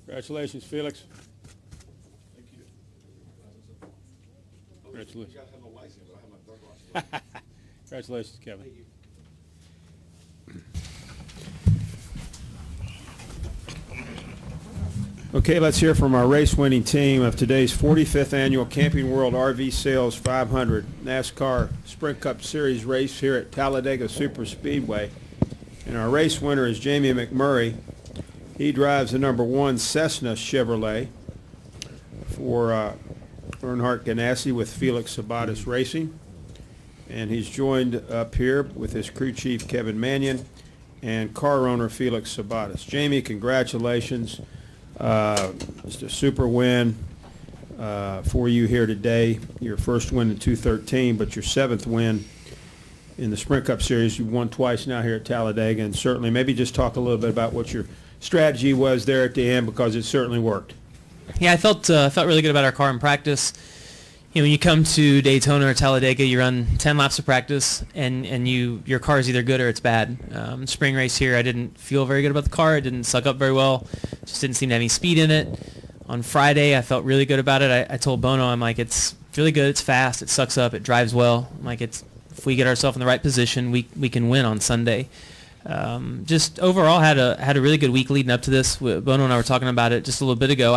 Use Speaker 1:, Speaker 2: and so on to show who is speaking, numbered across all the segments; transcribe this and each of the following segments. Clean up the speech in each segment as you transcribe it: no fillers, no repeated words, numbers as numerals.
Speaker 1: Congratulations, Felix.
Speaker 2: Thank you.
Speaker 1: Congratulations.
Speaker 2: You guys have no license, but I have my drug license.
Speaker 1: Congratulations, Kevin.
Speaker 2: Thank you.
Speaker 1: Okay, let's hear from our race-winning team of today's 45th Annual Camping World RV Sales 500 NASCAR Sprint Cup Series race here at Talladega Superspeedway. And our race winner is Jamie McMurray. He drives the number 1 Cessna Chevrolet for Earnhardt Ganassi with Felix Sabates Racing. And he's joined up here with his crew chief, Kevin Manion, and car owner, Felix Sabates. Jamie, congratulations. Just a super win for you here today. Your first win in 213, but your 7th win in the Sprint Cup Series. You've won twice now here at Talladega, and certainly maybe just talk a little bit about what your strategy was there at the end, because it certainly worked.
Speaker 3: Yeah, I felt really good about our car in practice. You know, when you come to Daytona or Talladega, you run 10 laps of practice, and your car is either good or it's bad. Spring race here, I didn't feel very good about the car. It didn't suck up very well. Just didn't seem to have any speed in it. On Friday, I felt really good about it. I told Bono, I'm like, it's really good. It's fast. It sucks up. It drives well. I'm like, if we get ourselves in the right position, we can win on Sunday. Just overall had a really good week leading up to this. Bono and I were talking about it just a little bit ago.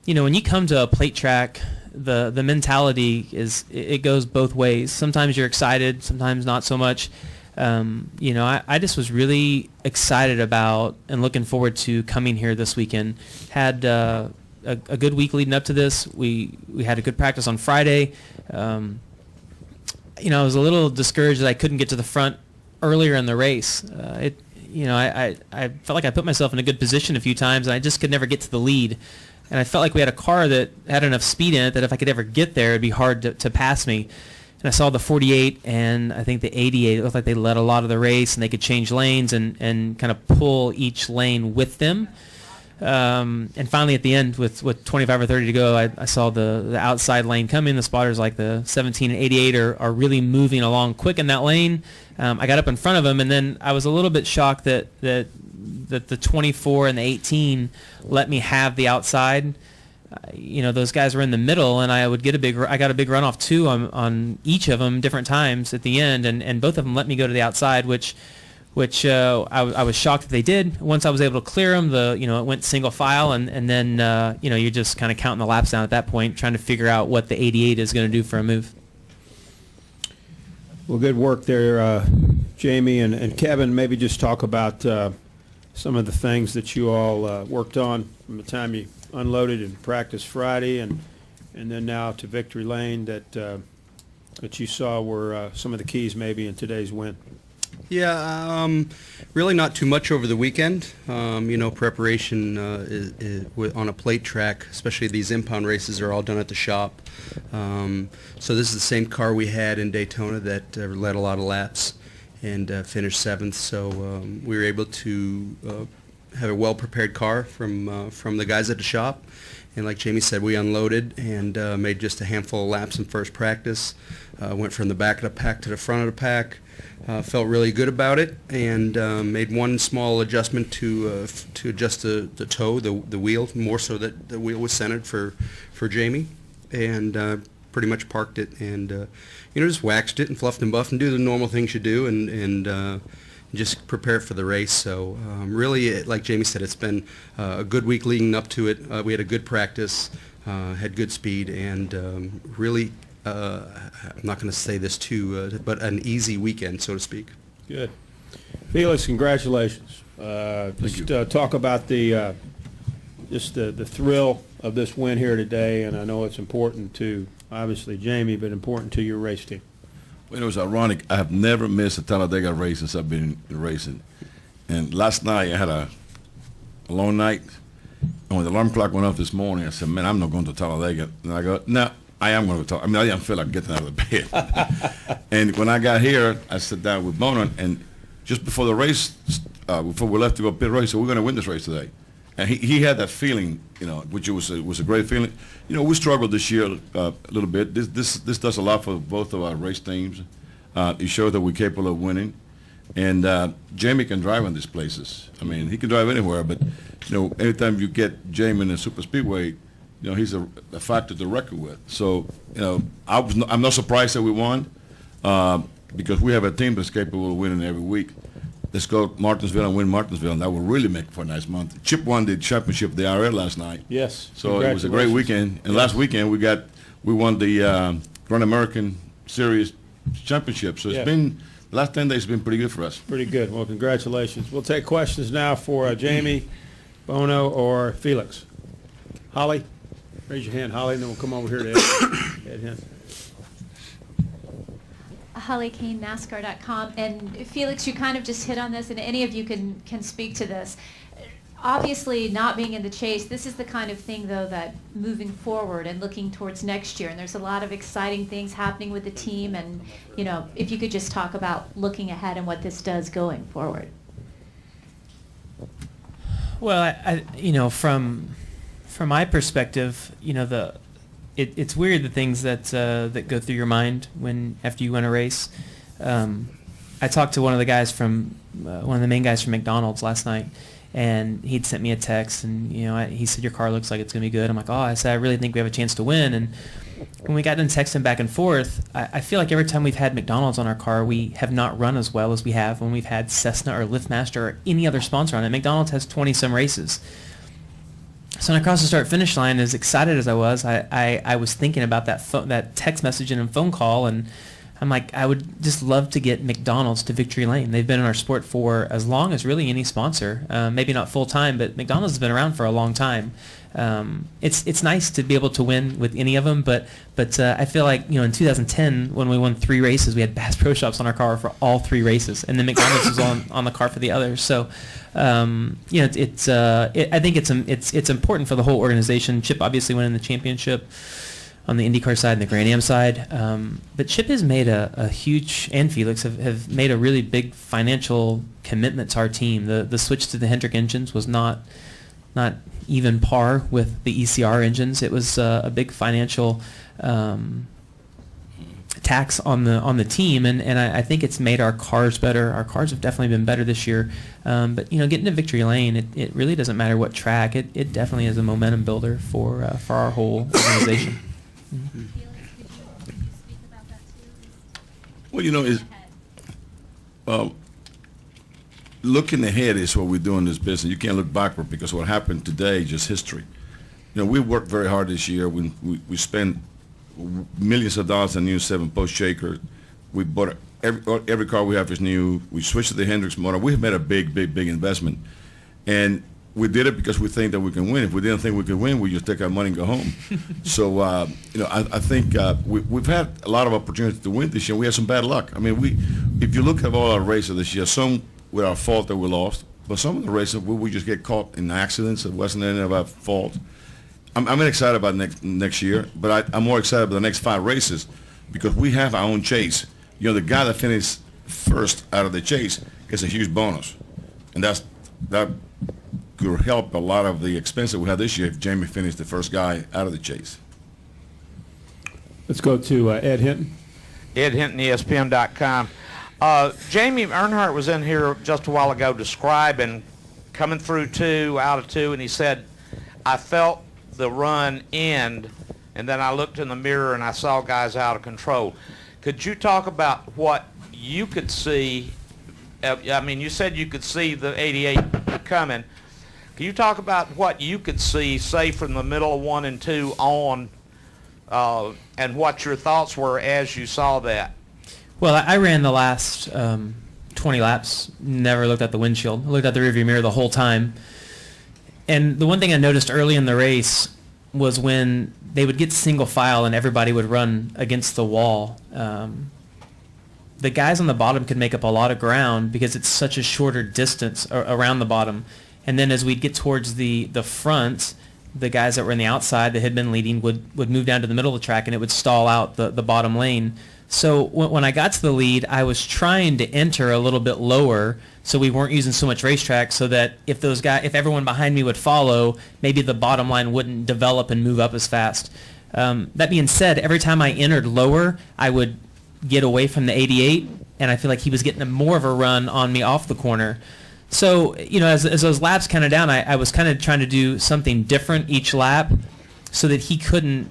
Speaker 3: When you come to a plate track, the mentality is it goes both ways. Sometimes you're excited, sometimes not so much. I just was really excited about and looking forward to coming here this weekend. Had a good week leading up to this. We had a good practice on Friday. I was a little discouraged that I couldn't get to the front earlier in the race. I felt like I put myself in a good position a few times, and I just could never get to the lead. And I felt like we had a car that had enough speed in it that if I could ever get there, it'd be hard to pass me. And I saw the 48 and I think the 88. It looked like they led a lot of the race, and they could change lanes and kind of pull each lane with them. And finally at the end, with 25 or 30 to go, I saw the outside lane come in. The spotters like the 17 and 88 are really moving along quick in that lane. I got up in front of them, and then I was a little bit shocked that the 24 and the 18 let me have the outside. Those guys were in the middle, and I got a big runoff too on each of them different times at the end, and both of them let me go to the outside, which I was shocked that they did. Once I was able to clear them, it went single file, and then you're just kind of counting the laps down at that point, trying to figure out what the 88 is going to do for a move.
Speaker 1: Well, good work there, Jamie and Kevin. Maybe just talk about some of the things that you all worked on from the time you unloaded in practice Friday and then now to Victory Lane that you saw were some of the keys maybe in today's win.
Speaker 4: Yeah, really not too much over the weekend. Preparation on a plate track, especially these impound races, are all done at the shop. So this is the same car we had in Daytona that led a lot of laps and finished 7th. So we were able to have a well-prepared car from the guys at the shop. And like Jamie said, we unloaded and made just a handful of laps in first practice. Went from the back of the pack to the front of the pack. Felt really good about it, and made one small adjustment to adjust the toe, the wheel, more so that the wheel was centered for Jamie, and pretty much parked it, and just waxed it and fluffed and buffed and do the normal things you do, and just prepare for the race. So really, like Jamie said, it's been a good week leading up to it. We had a good practice, had good speed, and really. I'm not going to say this too, but an easy weekend, so to speak.
Speaker 1: Good. Felix, congratulations. Talk about the thrill of this win here today, and I know it's important to, obviously, Jamie, but important to your race team.
Speaker 5: Well, it was ironic. I have never missed a Talladega race since I've been racing. And last night I had a long night, and when the alarm clock went off this morning, I said, man, I'm not going to Talladega. And I go, no. I am going to talk. I didn't feel like getting out of the bed. And when I got here, I sat down with Bono, and just before the race, before we left to go pit race, so we're going to win this race today. And he had that feeling, which was a great feeling. We struggled this year a little bit. This does a lot for both of our race teams. It showed that we're capable of winning. And Jamie can drive on these places. I mean, he can drive anywhere, but anytime you get Jamie in a super speedway, he's a factor to reckon with. So, I'm not surprised that we won because we have a team that's capable of winning every week. Let's go Martinsville and win Martinsville, and that will really make for a nice month. Chip won the championship of the IRL last night.
Speaker 1: Yes.
Speaker 5: So it was a great weekend. And last weekend we won the Grand American Series championship. So it's been the last 10 days have been pretty good for us.
Speaker 1: Pretty good. Well, congratulations. We'll take questions now for Jamie, Bono, or Felix. Holly, raise your hand, Holly, and then we'll come over here to Ed Hint.
Speaker 6: Holly Kane, NASCAR.com. And Felix, you kind of just hit on this, and any of you can speak to this. Obviously, not being in the chase, this is the kind of thing, though, that moving forward and looking towards next year, and there's a lot of exciting things happening with the team, and, if you could just talk about looking ahead and what this does going forward.
Speaker 3: Well, I from my perspective, it's weird the things that go through your mind after you win a race. I talked to one of the guys one of the main guys from McDonald's last night, and he'd sent me a text, and he said, your car looks like it's gonna be good. I'm like, I said, I really think we have a chance to win. And when we got done texting back and forth, I feel like every time we've had McDonald's on our car, we have not run as well as we have when we've had Cessna or LiftMaster or any other sponsor on it. McDonald's has 20-some races. So when I crossed the start-finish line, as excited as I was, I was thinking about that text message and phone call, and I'm like, I would just love to get McDonald's to victory lane. They've been in our sport for as long as really any sponsor. Maybe not full-time, but McDonald's has been around for a long time. It's nice to be able to win with any of them, but I feel like in 2010 when we won 3 races, we had Bass Pro Shops on our car for all 3 races, and then McDonald's was on the car for the others. So I think it's important for the whole organization. Chip obviously winning the championship on the IndyCar side and the Grand Am side, but Chip has made a huge, and Felix have made a really big financial commitment to our team. The switch to the Hendrick engines was not even par with the ECR engines. It was a big financial tax on the team, and I think it's made our cars better. Our cars have definitely been better this year. But getting to victory lane, it really doesn't matter what track. It definitely is a momentum builder for our whole organization.
Speaker 6: Felix, could you speak about that too?
Speaker 5: Well, looking ahead is what we do in this business. You can't look backward because what happened today is just history. We worked very hard this year. We spent millions of dollars on new 7-post shaker. We bought every car we have is new. We switched to the Hendricks motor. We have made a big investment, and we did it because we think that we can win. If we didn't think we could win, we just take our money and go home. So I think we've had a lot of opportunities to win this year. We had some bad luck. I mean, if you look at all our races this year, some with our fault that we lost, but some of the races we just get caught in accidents. It wasn't any of our fault. I'm excited about next year, but I'm more excited about the next 5 races because we have our own chase. The guy that finished first out of the chase gets a huge bonus, and that could help a lot of the expense that we had this year if Jamie finished the first guy out of the chase.
Speaker 1: Let's go to Ed Hinton.
Speaker 7: Ed Hinton, ESPN.com. Jamie Earnhardt was in here just a while ago describing coming through 2, out of 2, and he said, I felt the run end, and then I looked in the mirror and I saw guys out of control. Could you talk about what you could see? I mean, you said you could see the 88 coming. Can you talk about what you could see, say, from the middle of 1 and 2 on, and what your thoughts were as you saw that?
Speaker 3: Well, I ran the last 20 laps, never looked at the windshield. I looked at the rearview mirror the whole time. And the one thing I noticed early in the race was when they would get single file and everybody would run against the wall, the guys on the bottom could make up a lot of ground because it's such a shorter distance around the bottom. And then as we'd get towards the front, the guys that were in the outside that had been leading would move down to the middle of the track and it would stall out the bottom lane. So when I got to the lead, I was trying to enter a little bit lower so we weren't using so much racetrack so that if everyone behind me would follow, maybe the bottom line wouldn't develop and move up as fast. That being said, every time I entered lower, I would get away from the 88 and I feel like he was getting more of a run on me off the corner. So, as those laps kind of down, I was kind of trying to do something different each lap so that he couldn't,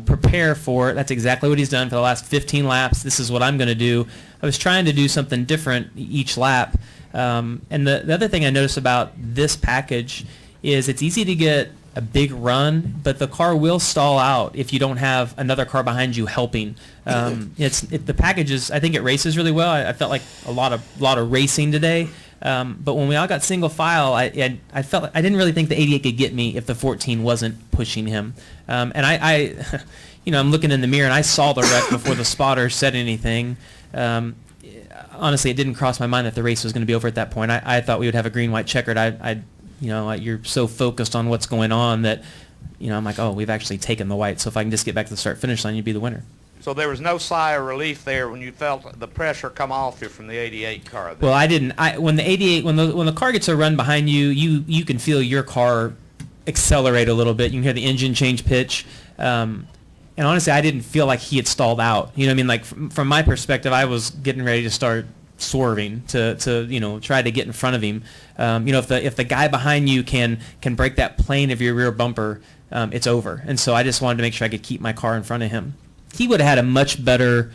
Speaker 3: prepare for it. That's exactly what he's done for the last 15 laps. This is what I'm going to do. I was trying to do something different each lap. And the other thing I noticed about this package is it's easy to get a big run, but the car will stall out if you don't have another car behind you helping. The package is, I think it races really well. I felt like a lot of racing today. But when we all got single file, I felt like I didn't really think the 88 could get me if the 14 wasn't pushing him. And I'm looking in the mirror and I saw the wreck before the spotter said anything. Honestly, it didn't cross my mind that the race was going to be over at that point. I thought we would have a green-white checkered. You're so focused on what's going on that, I'm like, oh, we've actually taken the white. So if I can just get back to the start-finish line, you'd be the winner.
Speaker 7: So there was no sigh of relief there when you felt the pressure come off you from the 88 car. Then.
Speaker 3: Well, I didn't. When the 88, when the car gets a run behind you, you can feel your car accelerate a little bit. You can hear the engine change pitch. And honestly, I didn't feel like he had stalled out. You know what I mean? Like from my perspective, I was getting ready to start swerving to try to get in front of him. If the guy behind you can break that plane of your rear bumper, it's over. And so I just wanted to make sure I could keep my car in front of him. He would have had a much better,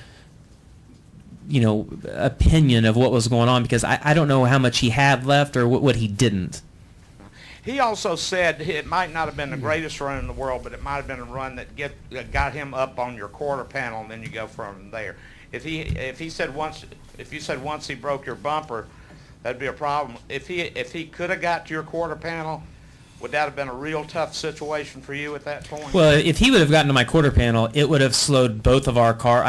Speaker 3: opinion of what was going on because I don't know how much he had left or what he didn't.
Speaker 7: He also said it might not have been the greatest run in the world, but it might have been a run that got him up on your quarter panel, and then you go from there. If you said once he broke your bumper, that'd be a problem. If he could have got to your quarter panel, would that have been a real tough situation for you at that point?
Speaker 3: Well, if he would have gotten to my quarter panel, it would have slowed both of our car.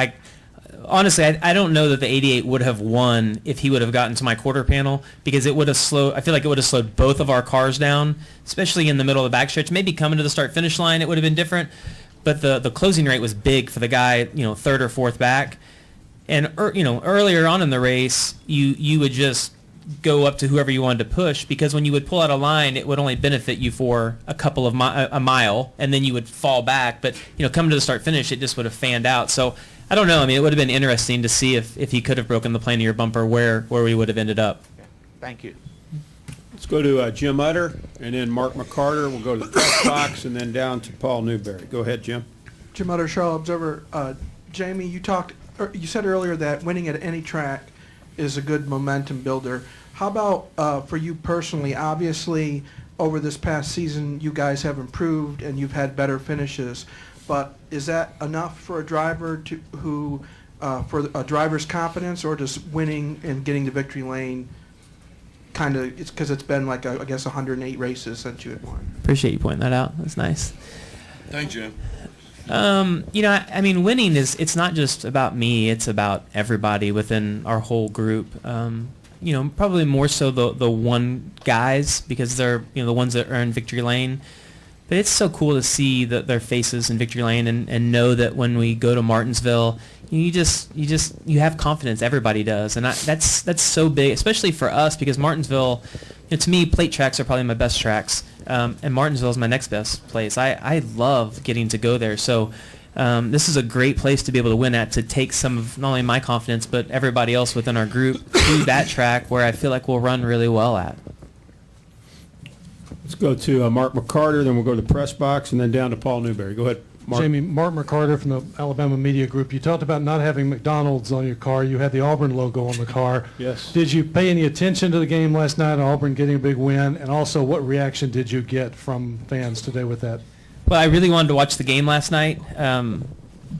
Speaker 3: Honestly, I don't know that the 88 would have won if he would have gotten to my quarter panel because it would have slowed. I feel like it would have slowed both of our cars down, especially in the middle of the backstretch. Maybe coming to the start-finish line, it would have been different. But the closing rate was big for the guy, third or fourth back. And earlier on in the race, you would just go up to whoever you wanted to push because when you would pull out a line, it would only benefit you for a couple of a mile, and then you would fall back. But coming to the start finish, it just would have fanned out. So I don't know. I mean, it would have been interesting to see if he could have broken the plane of your bumper, where we would have ended up.
Speaker 7: Okay. Thank you.
Speaker 1: Let's go to Jim Utter and then Mark McCarter. We'll go to the press box and then down to Paul Newberry. Go ahead, Jim.
Speaker 8: Jim Utter, Charlotte Observer. Jamie, you said earlier that winning at any track is a good momentum builder. How about for you personally? Obviously, over this past season, you guys have improved and you've had better finishes. But is that enough for a driver for a driver's confidence, or does winning and getting to victory lane it's because it's been like I guess 108 races since you had won?
Speaker 3: Appreciate you pointing that out. That's nice.
Speaker 5: Thanks, Jim.
Speaker 3: I mean, winning it's not just about me. It's about everybody within our whole group. Probably more so the one guys because they're the ones that earn victory lane. But it's so cool to see their faces in victory lane and know that when we go to Martinsville, you have confidence. Everybody does, and that's so big, especially for us because Martinsville, to me, plate tracks are probably my best tracks, and Martinsville is my next best place. I love getting to go there. So this is a great place to be able to win at, to take some of not only my confidence but everybody else within our group to that track where I feel like we'll run really well at.
Speaker 1: Let's go to Mark McCarter, then we'll go to the press box, and then down to Paul Newberry. Go ahead, Mark.
Speaker 9: Jamie, Mark McCarter from the Alabama Media Group. You talked about not having McDonald's on your car. You had the Auburn logo on the car.
Speaker 1: Yes.
Speaker 9: Did you pay any attention to the game last night, Auburn getting a big win? And also, what reaction did you get from fans today with that?
Speaker 3: Well, I really wanted to watch the game last night,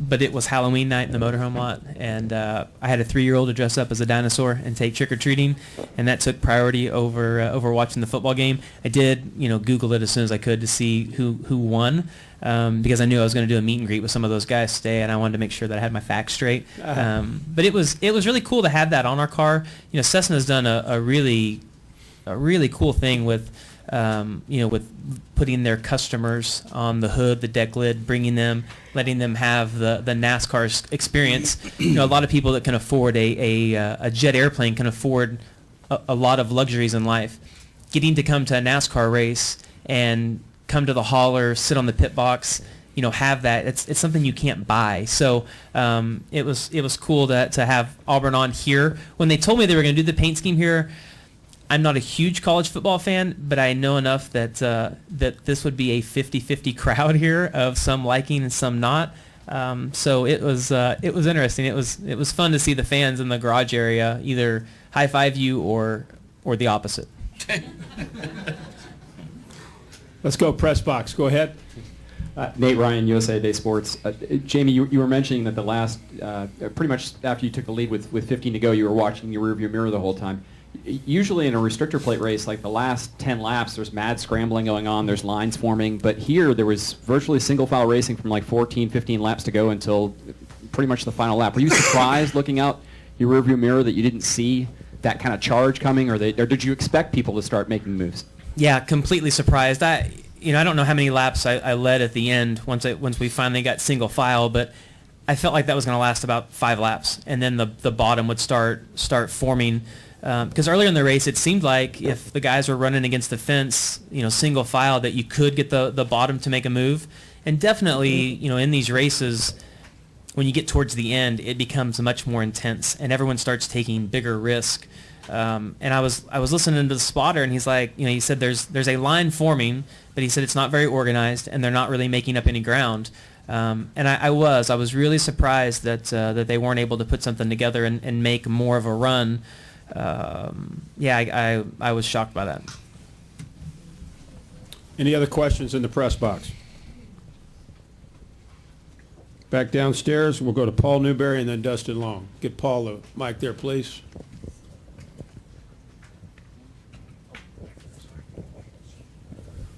Speaker 3: but it was Halloween night in the motorhome lot, and I had a 3-year-old to dress up as a dinosaur and take trick-or-treating, and that took priority over watching the football game. I did, Google it as soon as I could to see who won, because I knew I was going to do a meet and greet with some of those guys today, and I wanted to make sure that I had my facts straight. But it was really cool to have that on our car. Cessna's done a really cool thing with putting their customers on the hood, the deck lid, letting them have the NASCAR experience. A lot of people that can afford a jet airplane can afford a lot of luxuries in life. Getting to come to a NASCAR race and come to the hauler, sit on the pit box, have that. It's something you can't buy. So it was cool to have Auburn on here. When they told me they were going to do the paint scheme here, I'm not a huge college football fan, but I know enough that that this would be a 50-50 crowd here of some liking and some not. So it was interesting. It was fun to see the fans in the garage area either high five you or the opposite.
Speaker 1: Let's go press box. Go ahead.
Speaker 10: Nate Ryan, USA Today Sports. Jamie, you were mentioning that the last, pretty much after you took the lead with 15 to go, you were watching your rearview mirror the whole time. Usually in a restrictor plate race, like the last 10 laps, there's mad scrambling going on, there's lines forming, but here there was virtually single file racing from like 14, 15 laps to go until pretty much the final lap. Were you surprised looking out your rearview mirror that you didn't see that kind of charge coming, or did you expect people to start making moves?
Speaker 3: Yeah, completely surprised. I don't know how many laps I led at the end once we finally got single file, but I felt like that was going to last about 5 laps, and then the bottom would start forming. Because earlier in the race, it seemed like if the guys were running against the fence, single file, that you could get the bottom to make a move. And definitely, in these races, when you get towards the end, it becomes much more intense, and everyone starts taking bigger risk. And I was listening to the spotter, and he's like, he said there's a line forming, but he said it's not very organized, and they're not really making up any ground. And I was really surprised that they weren't able to put something together and make more of a run. I was shocked by that.
Speaker 1: Any other questions in the press box? Back downstairs, we'll go to Paul Newberry and then Dustin Long. Get Paul the mic there, please.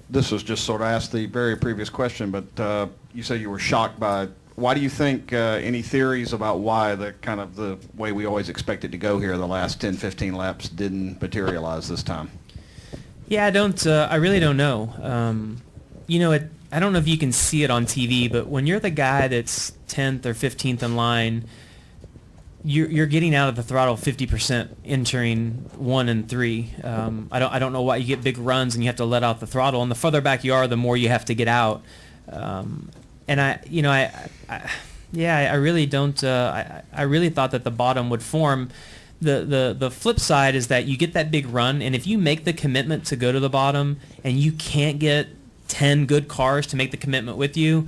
Speaker 2: This was just sort of asked the very previous question, but you said you were shocked by. Why do you think any theories about why the way we always expected to go here the last 10, 15 laps didn't materialize this time?
Speaker 3: Yeah, I really don't know. I don't know if you can see it on TV, but when you're the guy that's 10th or 15th in line, you're getting out of the throttle 50% entering 1 and 3. I don't know why you get big runs and you have to let out the throttle, and the further back you are, the more you have to get out. And I really don't. I really thought that the bottom would form. The flip side is that you get that big run, and if you make the commitment to go to the bottom, and you can't get 10 good cars to make the commitment with you,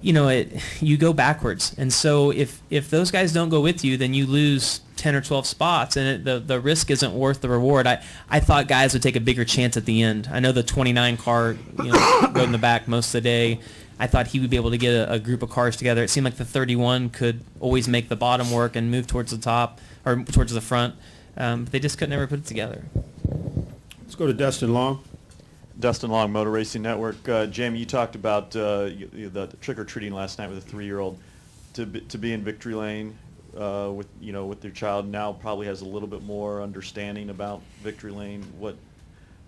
Speaker 3: you go backwards. And so if those guys don't go with you, then you lose 10 or 12 spots, and the risk isn't worth the reward. I thought guys would take a bigger chance at the end. I know the 29 car rode in the back most of the day. I thought he would be able to get a group of cars together. It seemed like the 31 could always make the bottom work and move towards the top or towards the front. But they just could never put it together.
Speaker 1: Let's go to Dustin Long.
Speaker 11: Dustin Long, Motor Racing Network. Jamie, you talked about the trick-or-treating last night with a 3-year-old. To be in victory lane with your child now probably has a little bit more understanding about victory lane. What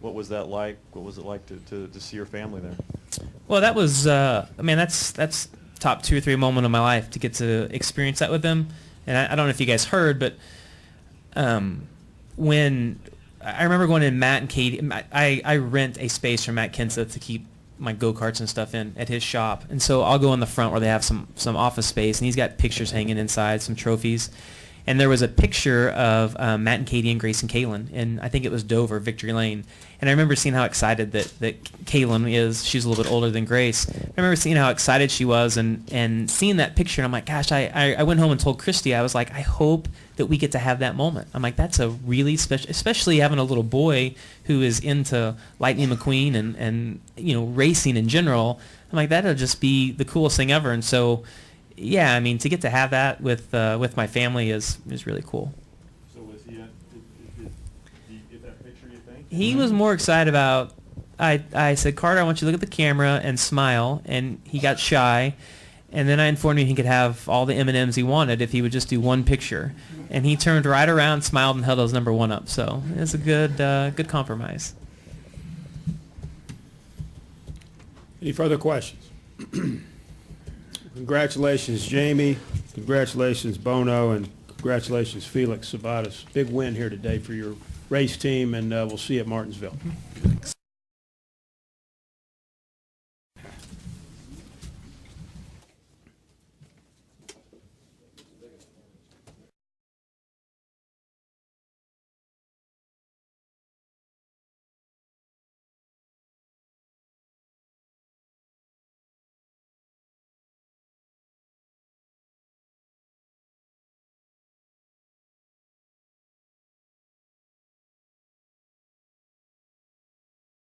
Speaker 11: was that like? What was it like to see your family there?
Speaker 3: Well, that was, that's top 2 or 3 moment of my life to get to experience that with them. And I don't know if you guys heard, but when I remember going in Matt and Katie, I rent a space from Matt Kinsa to keep my go-karts and stuff in at his shop. And so I'll go in the front where they have some office space, and he's got pictures hanging inside, some trophies. And there was a picture of Matt and Katie and Grace and Kaylin, and I think it was Dover, Victory Lane. And I remember seeing how excited that Kaylin is. She's a little bit older than Grace. I remember seeing how excited she was and seeing that picture, and I'm like, gosh, I went home and told Christy, I was like, I hope that we get to have that moment. I'm like, that's a really special, especially having a little boy who is into Lightning McQueen and racing in general. I'm like, that'll just be the coolest thing ever. And so, yeah, I mean, to get to have that with my family is really cool.
Speaker 11: So was he? Did you get that picture? You think?
Speaker 3: He was more excited about. I said, Carter, I want you to look at the camera and smile, and he got shy. And then I informed him he could have all the M&Ms he wanted if he would just do one picture. And he turned right around, smiled, and held his number 1 up. So it's a good compromise.
Speaker 1: Any further questions? Congratulations, Jamie. Congratulations, Bono, and congratulations, Felix Sabates. Big win here today for your race team, and we'll see you at Martinsville.